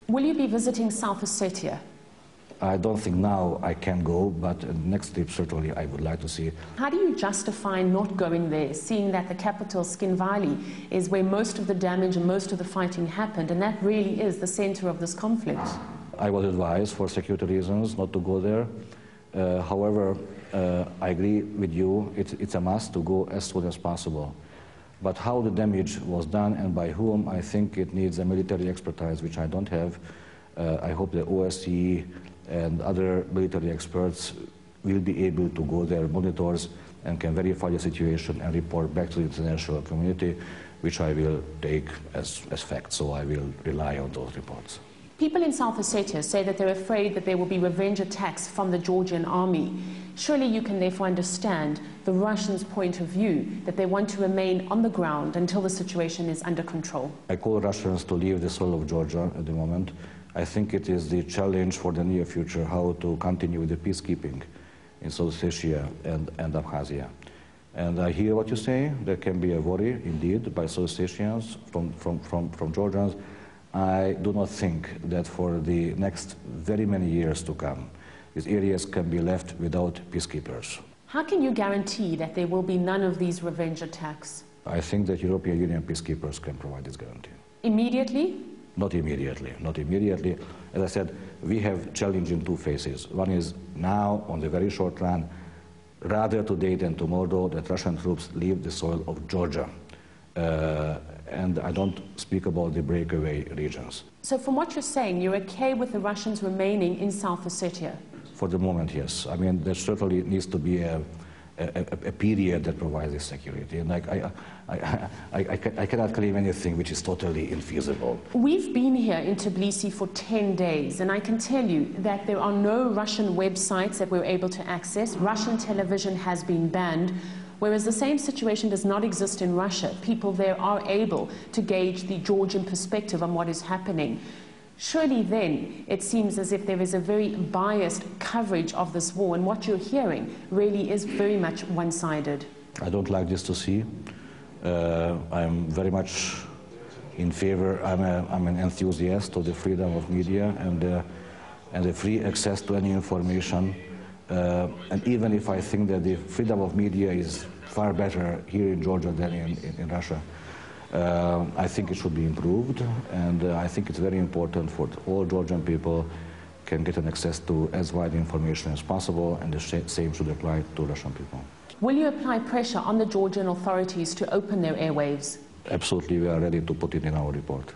Will you be visiting South Ossetia? I don't think now I can go, but next trip certainly I would like to see. How do you justify not going there, seeing that the capital, Skinvali, is where most of the damage and most of the fighting happened, and that really is the center of this conflict? I was advised for security reasons not to go there. However, I agree with you, it's a must to go as soon as possible. But how the damage was done and by whom, I think it needs a military expertise, which I don't have. I hope the OSCE and other military experts will be able to go there, monitors, and can verify the situation and report back to the international community, which I will take as fact, so I will rely on those reports. People in South Ossetia say that they're afraid that there will be revenge attacks from the Georgian army. Surely you can therefore understand the Russians' point of view, that they want to remain on the ground until the situation is under control. I call Russians to leave the soil of Georgia at the moment. I think it is the challenge for the near future how to continue with the peacekeeping in South Ossetia and Abkhazia. And I hear what you say. There can be a worry, indeed, by South Ossetians from Georgians. I do not think that for the next very many years to come, these areas can be left without peacekeepers. How can you guarantee that there will be none of these revenge attacks? I think that European Union peacekeepers can provide this guarantee. Immediately? Not immediately, not immediately. As I said, we have challenge in two phases. One is now, on the very short run, rather today than tomorrow, that Russian troops leave the soil of Georgia. And I don't speak about the breakaway regions. So from what you're saying, you're okay with the Russians remaining in South Ossetia? For the moment, yes. I mean, there certainly needs to be a period that provides this security. And I cannot claim anything which is totally infeasible. We've been here in Tbilisi for 10 days, and I can tell you that there are no Russian websites that we're able to access. Russian television has been banned, whereas the same situation does not exist in Russia. People there are able to gauge the Georgian perspective on what is happening. Surely then, it seems as if there is a very biased coverage of this war, and what you're hearing really is very much one-sided. I don't like this to see. I'm very much in favor, I'm an enthusiast of the freedom of media and the free access to any information. And even if I think that the freedom of media is far better here in Georgia than in Russia, I think it should be improved, and I think it's very important for all Georgian people can get an access to as wide information as possible, and the same should apply to Russian people. Will you apply pressure on the Georgian authorities to open their airwaves? Absolutely, we are ready to put it in our report.